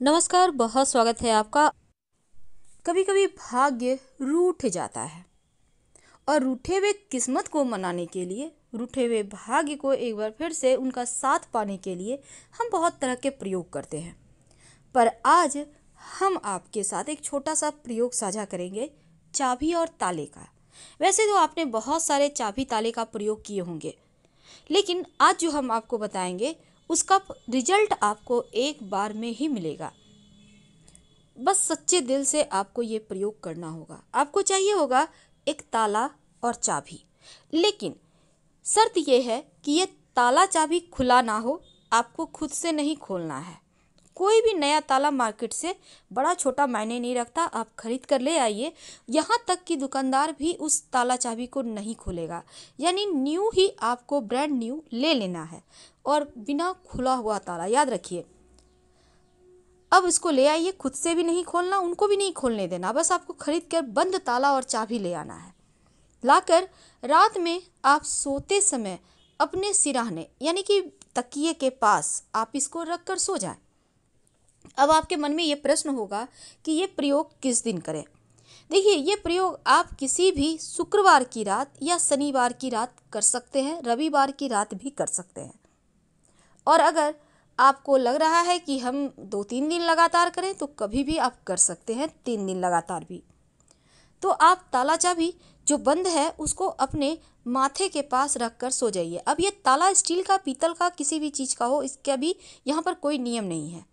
नमस्कार, बहुत स्वागत है आपका। कभी कभी भाग्य रूठ जाता है और रूठे हुए किस्मत को मनाने के लिए, रूठे हुए भाग्य को एक बार फिर से उनका साथ पाने के लिए हम बहुत तरह के प्रयोग करते हैं। पर आज हम आपके साथ एक छोटा सा प्रयोग साझा करेंगे, चाबी और ताले का। वैसे तो आपने बहुत सारे चाबी ताले का प्रयोग किए होंगे, लेकिन आज जो हम आपको बताएंगे उसका रिजल्ट आपको एक बार में ही मिलेगा। बस सच्चे दिल से आपको ये प्रयोग करना होगा। आपको चाहिए होगा एक ताला और चाबी, लेकिन शर्त यह है कि ये ताला चाबी खुला ना हो, आपको खुद से नहीं खोलना है। कोई भी नया ताला मार्केट से बड़ा छोटा मायने नहीं रखता, आप खरीद कर ले आइए। यहाँ तक कि दुकानदार भी उस ताला चाबी को नहीं खोलेगा, यानी न्यू ही आपको ब्रांड न्यू ले लेना है और बिना खुला हुआ ताला। याद रखिए, अब इसको ले आइए, खुद से भी नहीं खोलना, उनको भी नहीं खोलने देना। बस आपको खरीद कर बंद ताला और चाबी ले आना है। लाकर रात में आप सोते समय अपने सिरहाने यानी कि तकिए के पास आप इसको रख कर सो जाएं। अब आपके मन में ये प्रश्न होगा कि ये प्रयोग किस दिन करें। देखिए, ये प्रयोग आप किसी भी शुक्रवार की रात या शनिवार की रात कर सकते हैं, रविवार की रात भी कर सकते हैं। और अगर आपको लग रहा है कि हम 2-3 दिन लगातार करें, तो कभी भी आप कर सकते हैं 3 दिन लगातार भी। तो आप ताला चाबी जो बंद है उसको अपने माथे के पास रख कर सो जाइए। अब ये ताला स्टील का, पीतल का, किसी भी चीज़ का हो, इसका भी यहाँ पर कोई नियम नहीं है।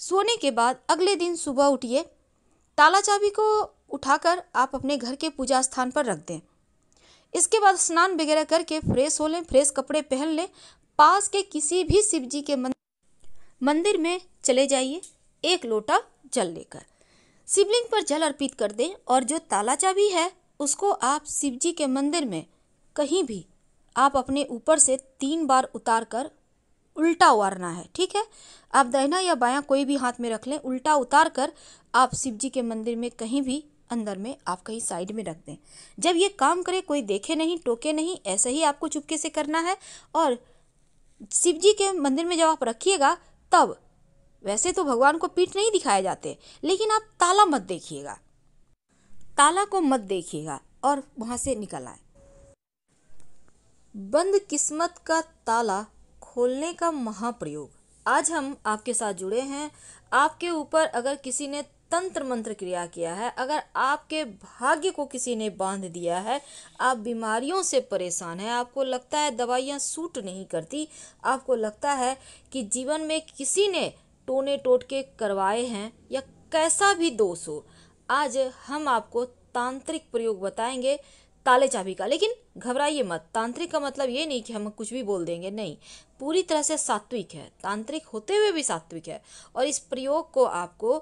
सोने के बाद अगले दिन सुबह उठिए, ताला चाबी को उठाकर आप अपने घर के पूजा स्थान पर रख दें। इसके बाद स्नान वगैरह करके फ्रेश हो लें, फ्रेश कपड़े पहन लें। पास के किसी भी शिव जी के मंदिर में चले जाइए, एक लोटा जल लेकर शिवलिंग पर जल अर्पित कर दें। और जो ताला चाबी है उसको आप शिव जी के मंदिर में कहीं भी आप अपने ऊपर से 3 बार उतार कर उल्टा उतारना है। ठीक है, आप दाहिना या बायां कोई भी हाथ में रख लें, उल्टा उतार कर आप शिव जी के मंदिर में कहीं भी अंदर में आप कहीं साइड में रख दें। जब ये काम करे, कोई देखे नहीं, टोके नहीं, ऐसे ही आपको चुपके से करना है। और शिव जी के मंदिर में जब आप रखिएगा, तब वैसे तो भगवान को पीठ नहीं दिखाए जाते, लेकिन आप ताला मत देखिएगा, ताला को मत देखिएगा और वहां से निकल आए। बंद किस्मत का ताला खोलने का महाप्रयोग। आज हम आपके साथ जुड़े हैं। आपके ऊपर अगर किसी ने तंत्र मंत्र क्रिया किया है, अगर आपके भाग्य को किसी ने बांध दिया है, आप बीमारियों से परेशान हैं, आपको लगता है दवाइयाँ सूट नहीं करती, आपको लगता है कि जीवन में किसी ने टोने टोटके करवाए हैं या कैसा भी दोष हो, आज हम आपको तांत्रिक प्रयोग बताएंगे ताले चाबी का। लेकिन घबराइए मत, तांत्रिक का मतलब ये नहीं कि हम कुछ भी बोल देंगे, नहीं, पूरी तरह से सात्विक है, तांत्रिक होते हुए भी सात्विक है। और इस प्रयोग को आपको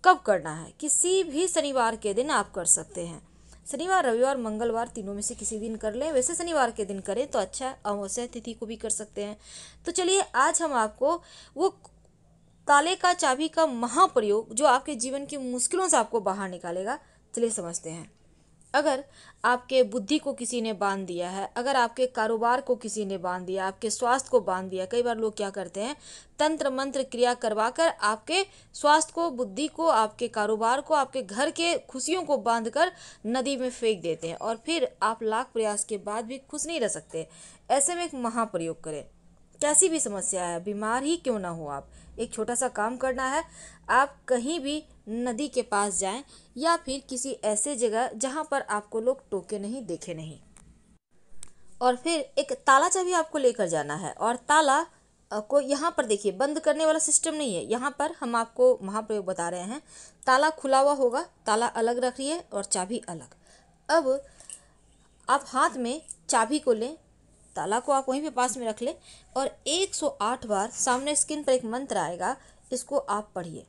कब करना है? किसी भी शनिवार के दिन आप कर सकते हैं। शनिवार, रविवार, मंगलवार, तीनों में से किसी दिन कर लें। वैसे शनिवार के दिन करें तो अच्छा है, अमावस्या तिथि को भी कर सकते हैं। तो चलिए, आज हम आपको वो ताले का चाबी का महाप्रयोग जो आपके जीवन की मुश्किलों से आपको बाहर निकालेगा, चलिए समझते हैं। अगर आपके बुद्धि को किसी ने बांध दिया है, अगर आपके कारोबार को किसी ने बांध दिया, आपके स्वास्थ्य को बांध दिया, कई बार लोग क्या करते हैं, तंत्र मंत्र क्रिया करवाकर आपके स्वास्थ्य को, बुद्धि को, आपके कारोबार को, आपके घर के खुशियों को बांधकर नदी में फेंक देते हैं और फिर आप लाख प्रयास के बाद भी खुश नहीं रह सकते। ऐसे में एक महाप्रयोग करें। कैसी भी समस्या है, बीमार ही क्यों ना हो, आप एक छोटा सा काम करना है। आप कहीं भी नदी के पास जाएं या फिर किसी ऐसे जगह जहां पर आपको लोग टोके नहीं, देखे नहीं, और फिर एक ताला चाबी आपको लेकर जाना है। और ताला को यहाँ पर देखिए, बंद करने वाला सिस्टम नहीं है, यहाँ पर हम आपको महाप्रयोग बता रहे हैं। ताला खुला हुआ होगा, ताला अलग रखिए और चाबी अलग। अब आप हाथ में चाबी को लें, ताला को आप वहीं पे पास में रख लें और 108 बार सामने स्क्रीन पर एक मंत्र आएगा, इसको आप पढ़िए।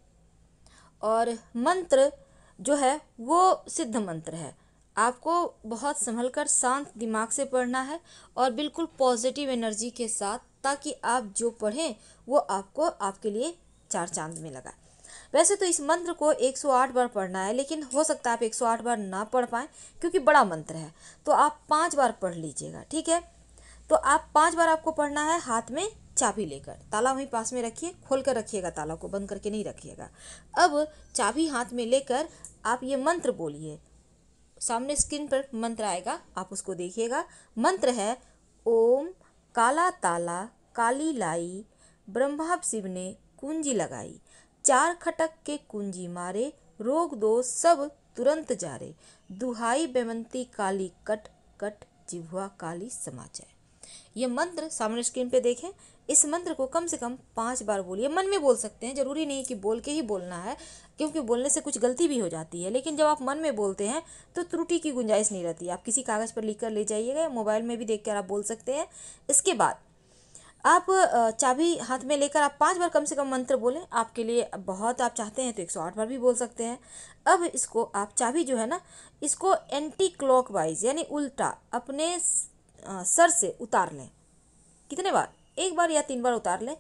और मंत्र जो है वो सिद्ध मंत्र है, आपको बहुत संभलकर शांत दिमाग से पढ़ना है और बिल्कुल पॉजिटिव एनर्जी के साथ, ताकि आप जो पढ़ें वो आपको, आपके लिए 4 चांद में लगा। वैसे तो इस मंत्र को 108 बार पढ़ना है, लेकिन हो सकता है आप 108 बार ना पढ़ पाएँ क्योंकि बड़ा मंत्र है, तो आप 5 बार पढ़ लीजिएगा। ठीक है, तो आप 5 बार आपको पढ़ना है। हाथ में चाबी लेकर। ताला वहीं पास में रखिए, खोल कर रखिएगा, ताला को बंद करके नहीं रखिएगा। अब चाबी हाथ में लेकर आप ये मंत्र बोलिए। सामने स्क्रीन पर मंत्र आएगा, आप उसको देखिएगा। मंत्र है ओम काला ताला काली लाई, ब्रह्मा शिव ने कुंजी लगाई, चार खटक के कुंजी मारे, रोग दोष सब तुरंत जारे, दुहाई बेमंती काली कट कट, जिह्वा काली समा जाए। ये मंत्र सामने स्क्रीन पे देखें। इस मंत्र को कम से कम 5 बार बोलिए। मन में बोल सकते हैं, जरूरी नहीं कि बोल के ही बोलना है, क्योंकि बोलने से कुछ गलती भी हो जाती है। लेकिन जब आप मन में बोलते हैं तो त्रुटि की गुंजाइश नहीं रहती। आप किसी कागज़ पर लिख कर ले जाइएगा, मोबाइल में भी देख कर आप बोल सकते हैं। इसके बाद आप चाबी हाथ में लेकर आप 5 बार कम से कम मंत्र बोलें। आपके लिए बहुत आप चाहते हैं तो 108 बार भी बोल सकते हैं। अब इसको आप चाबी जो है ना, इसको एंटी क्लॉकवाइज यानी उल्टा अपने सर से उतार लें। कितने बार? 1 बार या 3 बार उतार लें।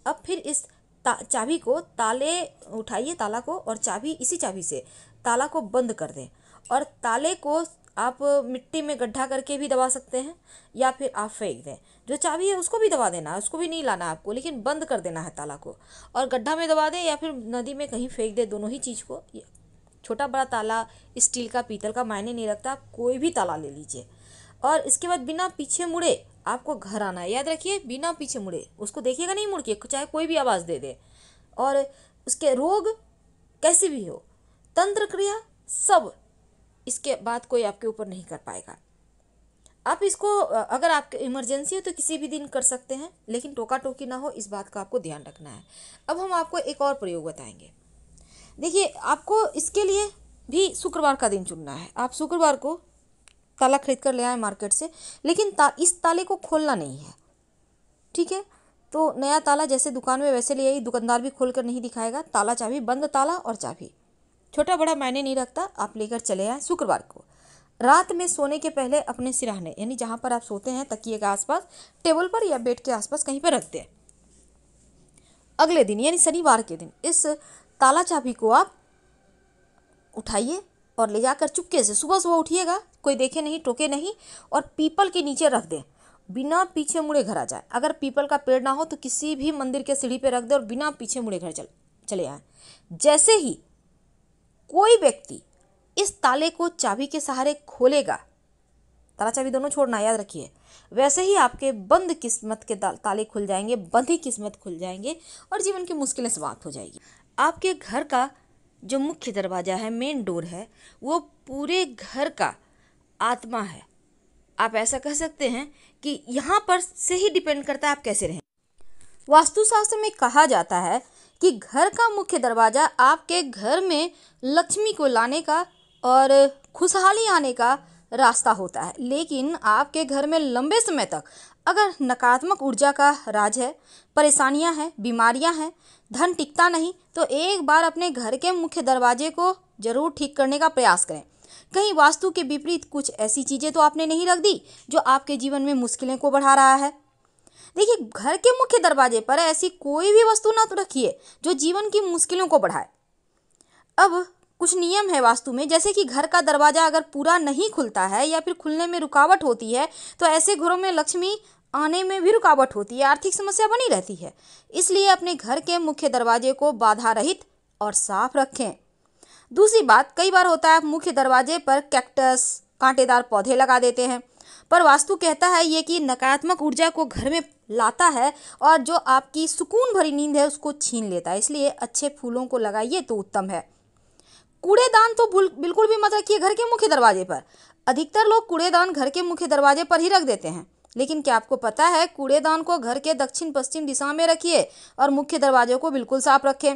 अब फिर इस चाबी को ताले उठाइए, ताला को, और चाबी इसी चाबी से ताला को बंद कर दें। और ताले को आप मिट्टी में गड्ढा करके भी दबा सकते हैं या फिर आप फेंक दें। जो चाबी है उसको भी दबा देना है, उसको भी नहीं लाना आपको, लेकिन बंद कर देना है ताला को। और गड्ढा में दबा दें या फिर नदी में कहीं फेंक दें, दोनों ही चीज़ को। छोटा बड़ा ताला, स्टील का पीतल का मायने नहीं रखता, आप कोई भी ताला ले लीजिए। और इसके बाद बिना पीछे मुड़े आपको घर आना है। याद रखिए, बिना पीछे मुड़े, उसको देखिएगा नहीं मुड़ के, चाहे कोई भी आवाज़ दे दे। और उसके रोग कैसे भी हो, तंत्र क्रिया सब इसके बाद कोई आपके ऊपर नहीं कर पाएगा। आप इसको अगर आपके इमरजेंसी हो तो किसी भी दिन कर सकते हैं, लेकिन टोका टोकी ना हो, इस बात का आपको ध्यान रखना है। अब हम आपको एक और प्रयोग बताएंगे। देखिए, आपको इसके लिए भी शुक्रवार का दिन चुनना है। आप शुक्रवार को ताला खरीद कर ले आए मार्केट से, लेकिन इस ताले को खोलना नहीं है, ठीक है? तो नया ताला जैसे दुकान में वैसे ले आई, दुकानदार भी खोल कर नहीं दिखाएगा। ताला चाबी, बंद ताला और चाबी, छोटा बड़ा मायने नहीं रखता, आप लेकर चले आए। शुक्रवार को रात में सोने के पहले अपने सिरहाने यानी जहाँ पर आप सोते हैं तकिए के आसपास, टेबल पर या बेड के आसपास कहीं पर रख दें। अगले दिन यानी शनिवार के दिन इस ताला चाबी को आप उठाइए और ले जाकर चुपके से सुबह सुबह उठिएगा, कोई देखे नहीं, टोके नहीं, और पीपल के नीचे रख दें। बिना पीछे मुड़े घर आ जाए। अगर पीपल का पेड़ ना हो तो किसी भी मंदिर के सीढ़ी पे रख दे और बिना पीछे मुड़े घर चले आए। जैसे ही कोई व्यक्ति इस ताले को चाबी के सहारे खोलेगा, ताला चाबी दोनों छोड़ना, याद रखिए, वैसे ही आपके बंद किस्मत के ताले खुल जाएंगे, बंधी किस्मत खुल जाएंगे और जीवन की मुश्किलें समाप्त हो जाएगी। आपके घर का जो मुख्य दरवाज़ा है, मेन डोर है, वो पूरे घर का आत्मा है। आप ऐसा कह सकते हैं कि यहाँ पर से ही डिपेंड करता है आप कैसे रहें। वास्तुशास्त्र में कहा जाता है कि घर का मुख्य दरवाज़ा आपके घर में लक्ष्मी को लाने का और खुशहाली आने का रास्ता होता है। लेकिन आपके घर में लंबे समय तक अगर नकारात्मक ऊर्जा का राज है, परेशानियां हैं, बीमारियां हैं, धन टिकता नहीं, तो एक बार अपने घर के मुख्य दरवाजे को जरूर ठीक करने का प्रयास करें। कहीं वास्तु के विपरीत कुछ ऐसी चीज़ें तो आपने नहीं रख दी जो आपके जीवन में मुश्किलें को बढ़ा रहा है। देखिए, घर के मुख्य दरवाजे पर ऐसी कोई भी वस्तु ना तो रखिए जो जीवन की मुश्किलों को बढ़ाए। अब कुछ नियम है वास्तु में, जैसे कि घर का दरवाजा अगर पूरा नहीं खुलता है या फिर खुलने में रुकावट होती है तो ऐसे घरों में लक्ष्मी आने में भी रुकावट होती है, आर्थिक समस्या बनी रहती है। इसलिए अपने घर के मुख्य दरवाजे को बाधा रहित और साफ रखें। दूसरी बात, कई बार होता है आप मुख्य दरवाजे पर कैक्टस, कांटेदार पौधे लगा देते हैं, पर वास्तु कहता है ये कि नकारात्मक ऊर्जा को घर में लाता है और जो आपकी सुकून भरी नींद है उसको छीन लेता है। इसलिए अच्छे फूलों को लगाइए तो उत्तम है। कूड़ेदान तो बिल्कुल भी मत रखिए घर के मुख्य दरवाजे पर। अधिकतर लोग कूड़ेदान घर के मुख्य दरवाजे पर ही रख देते हैं, लेकिन क्या आपको पता है कूड़ेदान को घर के दक्षिण पश्चिम दिशा में रखिए और मुख्य दरवाजे को बिल्कुल साफ रखें।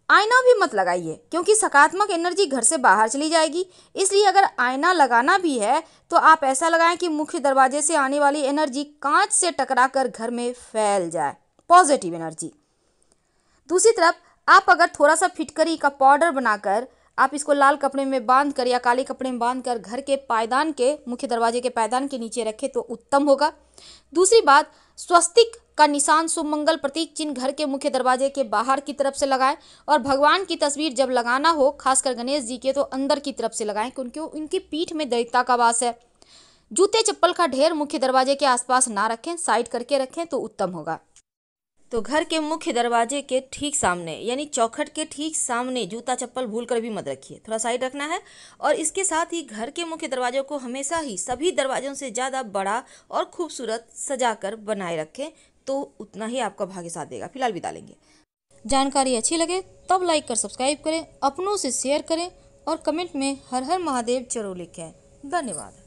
आईना भी मत लगाइए क्योंकि सकारात्मक एनर्जी घर से बाहर चली जाएगी। इसलिए अगर आईना लगाना भी है तो आप ऐसा लगाएं कि मुख्य दरवाजे से आने वाली एनर्जी कांच से टकराकर घर में फैल जाए, पॉजिटिव एनर्जी। दूसरी तरफ आप अगर थोड़ा सा फिटकरी का पाउडर बनाकर आप इसको लाल कपड़े में बांध कर या काले कपड़े में बांध कर घर के पायदान के, मुख्य दरवाजे के पायदान के नीचे रखें तो उत्तम होगा। दूसरी बात, स्वस्तिक का निशान, शुभ मंगल प्रतीक चिन्ह घर के मुख्य दरवाजे के बाहर की तरफ से लगाएं और भगवान की तस्वीर जब लगाना हो, खासकर गणेश जी के, तो अंदर की तरफ से लगाएं क्योंकि उनकी पीठ में दैत्यता का वास है। जूते चप्पल का ढेर मुख्य दरवाजे के आसपास ना रखें, साइड करके रखें तो उत्तम होगा। तो घर के मुख्य दरवाजे के ठीक सामने यानी चौखट के ठीक सामने जूता चप्पल भूल कर भी मत रखिए, थोड़ा साइड रखना है। और इसके साथ ही घर के मुख्य दरवाजों को हमेशा ही सभी दरवाजों से ज़्यादा बड़ा और खूबसूरत सजा कर बनाए रखें, तो उतना ही आपका भाग्य साथ देगा। फिलहाल विदा लेंगे। जानकारी अच्छी लगे तब लाइक कर सब्सक्राइब करें, अपनों से शेयर करें और कमेंट में हर हर महादेव जरूर लिखें। धन्यवाद।